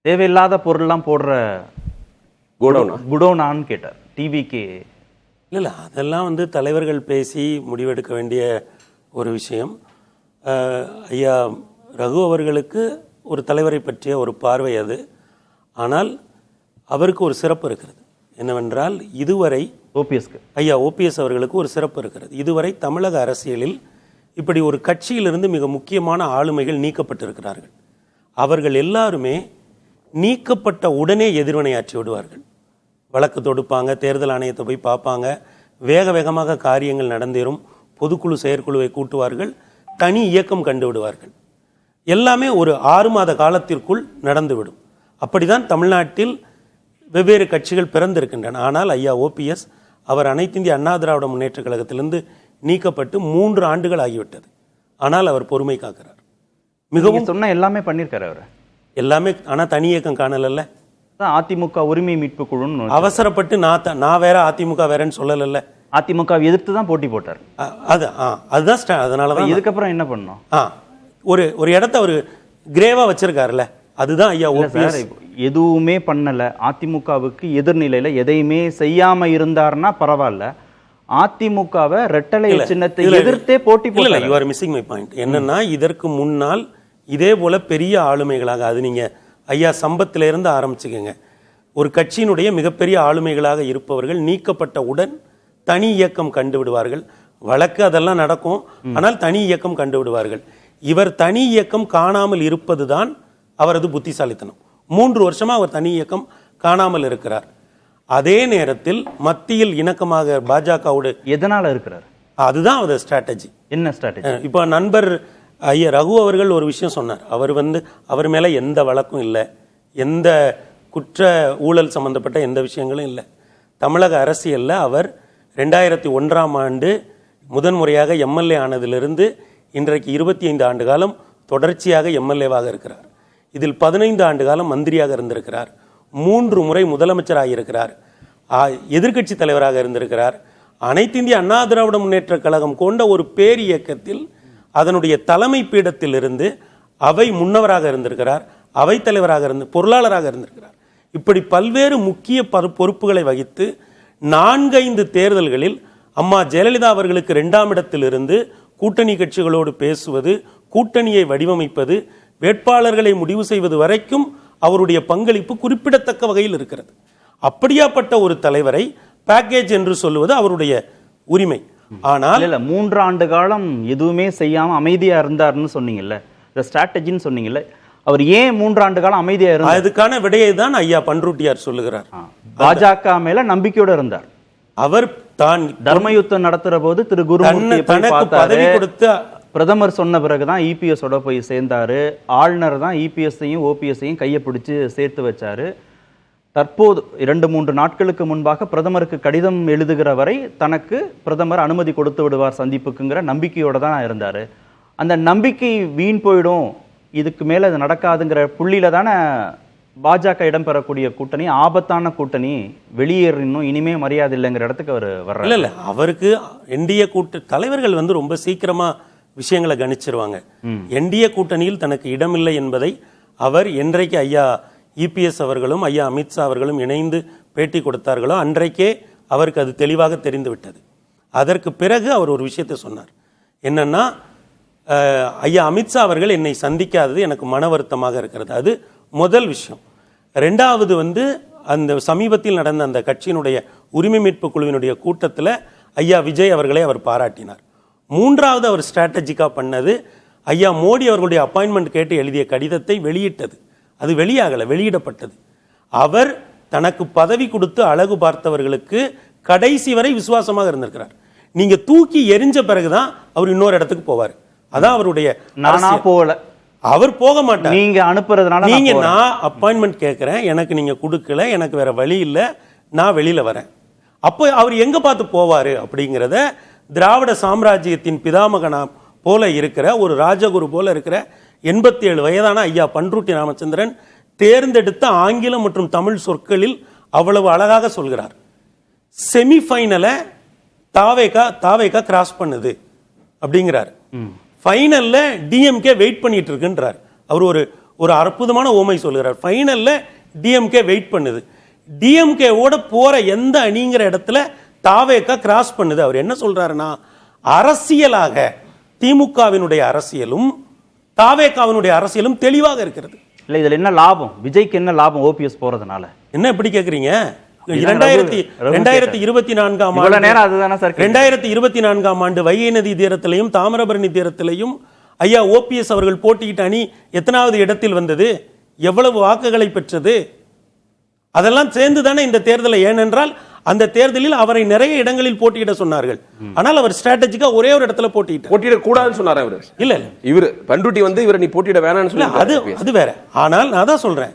தேவையில்லாத பொருள்லாம் போடுற குடோனான்னு கேட்டார் டிவிக்கு. இல்லை அதெல்லாம் வந்து தலைவர்கள் பேசி முடிவெடுக்க வேண்டிய ஒரு விஷயம். ஐயா ரகு அவர்களுக்கு ஒரு தலைவரை பற்றிய ஒரு பார்வை அது. ஆனால் அவருக்கு ஒரு சிறப்பு இருக்கிறது என்னவென்றால், இதுவரை ஓபிஎஸ் அவர்களுக்கு ஒரு சிறப்பு இருக்கிறது. இதுவரை தமிழக அரசியலில் இப்படி ஒரு கட்சியிலிருந்து மிக முக்கியமான ஆளுமைகள் நீக்கப்பட்டிருக்கிறார்கள். அவர்கள் எல்லாருமே நீக்கப்பட்ட உடனே எதிர்வினையாற்றி விடுவார்கள். வழக்கு தொடுப்பாங்க, தேர்தல் ஆணையத்தை போய் பார்ப்பாங்க, வேக வேகமாக காரியங்கள் நடந்தேறும், பொதுக்குழு செயற்குழுவை கூட்டுவார்கள், தனி இயக்கம் கண்டு விடுவார்கள். எல்லாமே ஒரு 6 மாத காலத்திற்குள் நடந்துவிடும். அப்படிதான் தமிழ்நாட்டில் வெவ்வேறு கட்சிகள் பிறந்திருக்கின்றன. ஆனால் ஐயா ஓபிஎஸ் அவர் அனைத்து இந்திய அண்ணா திராவிட முன்னேற்ற கழகத்திலிருந்து நீக்கப்பட்டு 3 ஆண்டுகள் ஆகிவிட்டது. ஆனால் அவர் பொறுமை காக்கிறார். மிகவும் சொன்ன எல்லாமே பண்ணியிருக்காரு அவர் எல்லாமே. ஆனால் தனி இயக்கம் காணல. அதிமுக உரிமை மீட்பு குழுன்னு அவசரப்பட்டு நான் வேற அதிமுக வேறன்னு சொல்லல. அதிமுக எதிர்த்து தான் போட்டி போட்டார். அதுதான். அதனாலதான் இதுக்கப்புறம் என்ன பண்ணோம், ஒரு இடத்த ஒரு கிரேவா வச்சிருக்காருல்ல, அதுதான் ஐயா ஓபிஎஸ். எதுவுமே பண்ணல, அதிமுகவுக்கு எதிர்நிலையில எதையுமே செய்யாம இருந்தாருன்னா பரவாயில்ல. அதிமுகவை ரெட்டலை சின்னத்தை எதிர்த்தே போட்டி போடல. You are missing my point. என்னன்னா, இதற்கு முன்னால் இதே போல பெரிய ஆளுமைகளாக, அது நீங்க ஐயா சம்பத்தில இருந்து ஆரம்பிச்சுக்கங்க, ஒரு கட்சியினுடைய மிகப்பெரிய ஆளுமைகளாக இருப்பவர்கள் நீக்கப்பட்டவுடன் தனி இயக்கம் கண்டு விடுவார்கள். வழக்கு அதெல்லாம் நடக்கும், ஆனால் தனி இயக்கம் கண்டு விடுவார்கள். இவர் தனி இயக்கம் காணாமல் இருப்பதுதான் அவரது புத்திசாலித்தனம். 3 வருஷமா அவர் தனி இயக்கம் காணாமல் இருக்கிறார். அதே நேரத்தில் மத்தியில் இணக்கமாக பாஜகவோடு எதனால இருக்கிறார், அதுதான் அவர் ஸ்ட்ராட்டஜி. என்ன ஸ்ட்ராட்டஜி? இப்போ நண்பர் ஐயா ரகு அவர்கள் ஒரு விஷயம் சொன்னார். அவர் மேல எந்த வழக்கும் இல்லை, எந்த குற்ற ஊழல் சம்பந்தப்பட்ட எந்த விஷயங்களும் இல்லை. தமிழக அரசியல்ல அவர் 2001ஆம் ஆண்டு முதன்முறையாக எம்எல்ஏ ஆனதிலிருந்து இன்றைக்கு 25 ஆண்டு காலம் தொடர்ச்சியாக எம்எல்ஏவாக இருக்கிறார். இதில் 15 ஆண்டு காலம் மந்திரியாக இருந்திருக்கிறார், 3 முறை முதலமைச்சராக இருக்கிறார், எதிர்கட்சி தலைவராக இருந்திருக்கிறார். அனைத்து இந்திய அண்ணா திராவிட முன்னேற்ற கழகம் கொண்ட ஒரு பேர் இயக்கத்தில் அதனுடைய தலைமை பீடத்தில் இருந்து அவை முன்னவராக இருந்திருக்கிறார், அவை தலைவராக பொருளாளராக இருந்திருக்கிறார். இப்படி பல்வேறு முக்கிய பொறுப்புகளை வகித்து 4-5 தேர்தல்களில் அம்மா ஜெயலலிதா அவர்களுக்கு 2ஆம் இடத்தில் இருந்து கூட்டணி கட்சிகளோடு பேசுவது, கூட்டணியை வடிவமைப்பது, வேட்பாளர்களை முடிவு செய்வது வரைக்கும் அவருடைய பங்களிப்பு குறிப்பிடத்தக்க வகையில் இருக்கிறது. அப்படியாப்பட்ட ஒரு தலைவரை பேக்கேஜ் என்று சொல்லுவது அவருடைய உரிமை. ஆனால் 3 ஆண்டு காலம் எதுவுமே செய்யாம அமைதியா இருந்தார்னு சொன்னீங்கல்ல, இந்த ஸ்ட்ராட்டஜின்னு சொன்னீங்கல்ல, அவர் ஏன் 3 ஆண்டு காலம் அமைதியா இருந்தார்? அதுக்கான விடையை தான் ஐயா பன்ருட்டியார் சொல்லுகிறார். பாஜக மேல நம்பிக்கையோட இருந்தார். அவர் தான் தர்மயுத்தம் நடத்துற போது திரு குருமூர்த்தி பதவி கொடுத்து பிரதமர் சொன்ன பிறகுதான் இபிஎஸ் ஓட போய் சேர்ந்தாரு. ஆளுநர் தான் இபிஎஸ்ஸையும் ஓபிஎஸ்ஸையும் கையை பிடிச்சு சேர்த்து வச்சாரு. தற்போது 2-3 நாட்களுக்கு முன்பாக பிரதமருக்கு கடிதம் எழுதுகிற வரை தனக்கு பிரதமர் அனுமதி கொடுத்து விடுவார் சந்திப்புக்குங்கிற நம்பிக்கையோட தான் இருந்தாரு. அந்த நம்பிக்கை வீண் போயிடும், இதுக்கு மேல அது நடக்காதுங்கிற புள்ளியில தானே பாஜக இடம்பெறக்கூடிய கூட்டணி ஆபத்தான கூட்டணி, வெளியேறணும், இனிமே மரியாதை இல்லைங்கிற இடத்துக்கு அவர் வர்றாரு. இல்ல அவருக்கு என்டிஏ தலைவர்கள் வந்து ரொம்ப சீக்கிரமா விஷயங்களை கணிச்சிருவாங்க. என்டிஏ கூட்டணியில் தனக்கு இடமில்லை என்பதை அவர் என்றைக்கு ஐயா இபிஎஸ் அவர்களும் ஐயா அமித்ஷா அவர்களும் இணைந்து பேட்டி கொடுத்தார்களோ அன்றைக்கே அவருக்கு அது தெளிவாக தெரிந்து விட்டது. அதற்கு பிறகு அவர் ஒரு விஷயத்தை சொன்னார். என்னன்னா, ஐயா அமித்ஷா அவர்கள் என்னை சந்திக்காதது எனக்கு மன வருத்தமாக இருக்கிறது. அது முதல் விஷயம். 2வது வந்து அந்த சமீபத்தில் நடந்த அந்த கட்சியினுடைய உரிமை மீட்பு குழுவினுடைய கூட்டத்தில் ஐயா விஜய் அவர்களை அவர் பாராட்டினார். 3வது அவர் ஸ்ட்ராட்டஜிக்கா பண்ணது, ஐயா மோடி அவர்களுடைய அப்பாயின்மெண்ட் கேட்டு எழுதிய கடிதத்தை வெளியிட்டது. அது வெளியாகல, வெளியிடப்பட்டது. அவர் தனக்கு பதவி கொடுத்து அழகு பார்த்தவர்களுக்கு கடைசி வரை விசுவாசமாக இருந்திருக்கிறார். நீங்க தூக்கி எரிஞ்ச பிறகுதான் அவர் இன்னொரு இடத்துக்கு போவார். அதான் அவருடைய. நானா போகல, அவர் போக மாட்டார். நீங்க அனுப்புறதுனால, நீங்க நான் அப்பாயின்மெண்ட் கேட்கிறேன், எனக்கு நீங்க கொடுக்கல, எனக்கு வேற வழி இல்லை, நான் வெளியில வரேன். அப்போ அவர் எங்க பார்த்து போவாரு அப்படிங்கிறத திராவிட சாம்ராஜ்யத்தின் பிதாமகனா போல இருக்கிற ஒரு ராஜகுரு போல இருக்கிற 87 வயதான ஐயா பன்ருட்டி ராமச்சந்திரன் தேர்ந்தெடுத்த ஆங்கிலம் மற்றும் தமிழ் சொற்களில் அவ்வளவு அழகாக சொல்கிறார். செமிஃபைனலை தாவேகா கிராஸ் பண்ணுது அப்படிங்கிறார். ஃபைனல்ல டிஎம்கே வெயிட் பண்ணிட்டு இருக்குன்றார். அவர் ஒரு அற்புதமான ஓமை சொல்கிறார். ஃபைனல்ல டிஎம்கே வெயிட் பண்ணுது. டிஎம்கே ஓட போற எந்த அணிங்கிற இடத்துல தாவேகா கிராஸ் பண்ணுது. அவர் என்ன சொல்றாருன்னா, அரசியலாக திமுகவினுடைய அரசியலும் தாவேகாவினுடைய அரசியலும் தெளிவாக இருக்கிறது. இல்ல இதுல என்ன லாபம், விஜய்க்கு என்ன லாபம் ஓபிஎஸ் போறதுனால? என்ன எப்படி கேக்குறீங்க? 2024 ஆண்டு வைகை நதி தீரத்திலையும் தாமிரபரணி தீரத்திலையும் ஐயா ஓபிஎஸ் அவர்கள் போட்டியிட்ட அணி எத்தனாவது இடத்தில் வந்தது, எவ்வளவு வாக்குகளை பெற்றது, அதெல்லாம் சேர்ந்து தானே இந்த தேர்தலை. ஏனென்றால் அந்த தேர்தலில் அவரை நிறைய இடங்களில் போட்டியிட சொன்னார்கள். ஆனால் அவர் ஸ்ட்ராட்டஜிக்கா ஒரே ஒரு இடத்துல போட்டியிட கூடாதுன்னு சொன்னார். அவர் இல்ல இவர் பண்ருட்டி வந்து இவரை நீ போட்டியிட வேணாம்னு சொல்லி அது வேற. ஆனால் நான் தான் சொல்றேன்,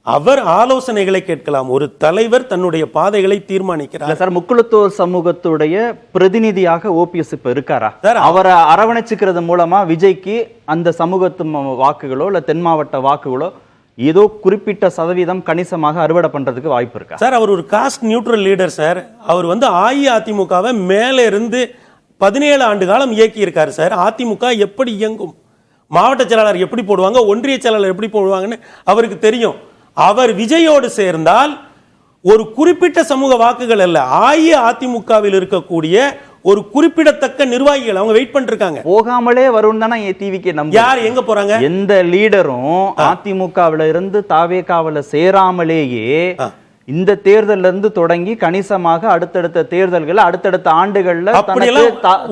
அவர் ஆலோசனைகளை கேட்கலாம். ஒரு தலைவர் தன்னுடைய பாதைகளை தீர்மானிக்கிறார். சார், முக்குளத்தோர் சமூகத்துடைய பிரதிநிதியாக ஓபிஎஸ் இப்ப இருக்காரா? அவரை அரவணைச்சுக்கிறது மூலமா விஜய்க்கு அந்த சமூகத்து வாக்குகளோ இல்ல தென் மாவட்ட வாக்குகளோ ஏதோ குறிப்பிட்ட சதவீதம் கணிசமாக அறுவடை பண்றதுக்கு வாய்ப்பு இருக்கா? சார், அவர் ஒரு காஸ்ட் நியூட்ரல் லீடர் சார். அவர் வந்து அஇஅதிமுகவை மேல இருந்து 17 ஆண்டு காலம் இயக்கி இருக்காரு சார். அதிமுக எப்படி இயங்கும், மாவட்ட செயலாளர் எப்படி போடுவாங்க, ஒன்றிய செயலாளர் எப்படி போடுவாங்கன்னு அவருக்கு தெரியும். அவர் விஜயோடு சேர்ந்தால் ஒரு குறிப்பிட்ட சமூக வாக்குகள் அல்ல, அஇஅதிமுகவில் இருக்கக்கூடிய ஒரு குறிப்பிடத்தக்க நிர்வாகிகள் அவங்க வெயிட் பண்ணிருக்காங்க. போகாமலே வரும் தானே டிவிக்கு நம்ம. யார் எங்க போறாங்க? எந்த லீடரும் அதிமுகவில இருந்து தாவேகாவில சேராமலேயே இந்த தேர்தல்ல இருந்து தொடங்கி கணிசமாக அடுத்தடுத்த தேர்தல்கள் அடுத்தடுத்த ஆண்டுகள்ல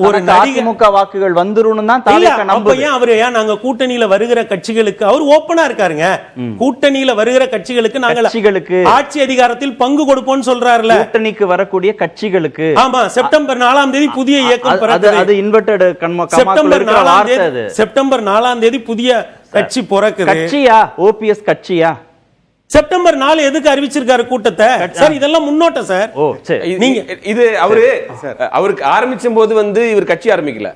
ஒரு அதிமுக வாக்குகள் வந்துரும் தான் தாவேகா நம்புது. அவரு நாங்க கூட்டணியில வருகிற கட்சிகளுக்கு அவர் ஓப்பனா இருக்காருங்க. கூட்டணியில வருகிற கட்சிகளுக்கு நாங்கள் ஆட்சி அதிகாரத்தில் பங்கு கொடுப்போம்னு சொல்றாருல. கூட்டணிக்கு வரக்கூடிய கட்சிகளுக்கு ஆமா, செப்டம்பர் 4ஆம் தேதி புதிய இயக்கம் அது இன்வெர்டட் செப்டம்பர் 4ஆம் தேதி புதிய கட்சி பிறக்குது. கட்சியா ஓபிஎஸ் கட்சியா? செப்டம்பர் 4 எதுக்கு அறிவிச்சிருக்காரு கூட்டத்தை சார்? இதெல்லாம் முன்னோட்டம் சார். நீங்க இது அவருக்கு ஆரம்பிச்ச போது வந்து இவர் கட்சி ஆரம்பிக்கல.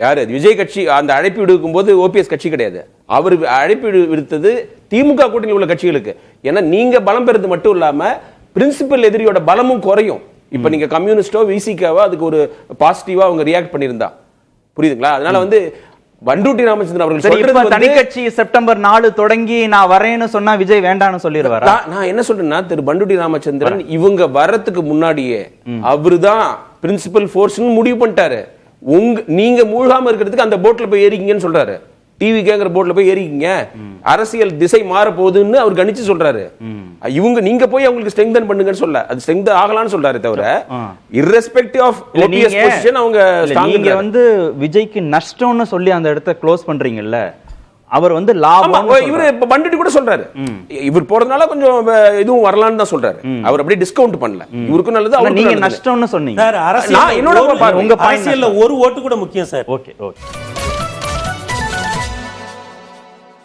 யாரு விஜய் கட்சி அந்த அழைப்பு விடுக்கும் போது ஓபிஎஸ் கட்சி கிடையாது. அவர் அழைப்பு விடுத்தது திமுக கூட்டணியில் உள்ள கட்சிகளுக்கு. ஏன்னா நீங்க பலம் பெறது மட்டும் இல்லாம பிரின்சிபல் எதிரியோட பலமும் குறையும். இப்ப நீங்க கம்யூனிஸ்டோ விசிகாவோ அதுக்கு ஒரு பாசிட்டிவா அவங்க ரியாக்ட் பண்ணிருந்தா புரியுதுங்களா? அதனால வந்து பண்டூட்டி ராமச்சந்திரன் அவர்கள் தனி கட்சி செப்டம்பர் 4 தொடங்கி நான் வரேன்னு சொன்னா விஜய் வேண்டான்னு சொல்லிடுவாரு. நான் என்ன சொல்றேன்னா, திரு பண்டூட்டி ராமச்சந்திரன் இவங்க வர்றதுக்கு முன்னாடியே அவருதான் பிரின்சிபல் ஃபோர்ஸ்னு முடிவு பண்ணிட்டாரு. நீங்க மூழ்காம இருக்கிறதுக்கு அந்த போட்ல போய் ஏறிக்கீங்கன்னு சொல்றாரு. டிவி கேங்கிற போர்ட்ல போய் ஏறிக்கீங்க, அரசியல் திசை மாற போகுதுன்னு அவர் கணிச்சு சொல்றாரு. நீங்க போய் அவங்களுக்கு ஸ்ட்ரெங்தன் பண்ணுங்கன்னு சொல்ல, அது ஸ்ட்ரெங்தன் ஆகலாம்னு சொல்றாரு தவிர irrespective of OPS position அவங்க நீங்க வந்து விஜய்க்கு நஷ்டம்னு சொல்லி அந்த இடத்தை க்ளோஸ் பண்றீங்கல்ல, அவர் வந்து லாபம். இவரு பண்டுட்டி கூட சொல்றாரு, இவர் போறதுனால கொஞ்சம் இதுவும் வரலாம்னு தான் சொல்றாரு. அவர் அப்படியே டிஸ்கவுண்ட் பண்ணல. இவருக்கு நல்லது, அவருக்கு நீங்க நஷ்டம்னு சொன்னீங்க. சார், அரசியல் என்னோட உங்க அரசியல்ல ஒரு ஓட்டு கூட முக்கியம் சார். Okay okay.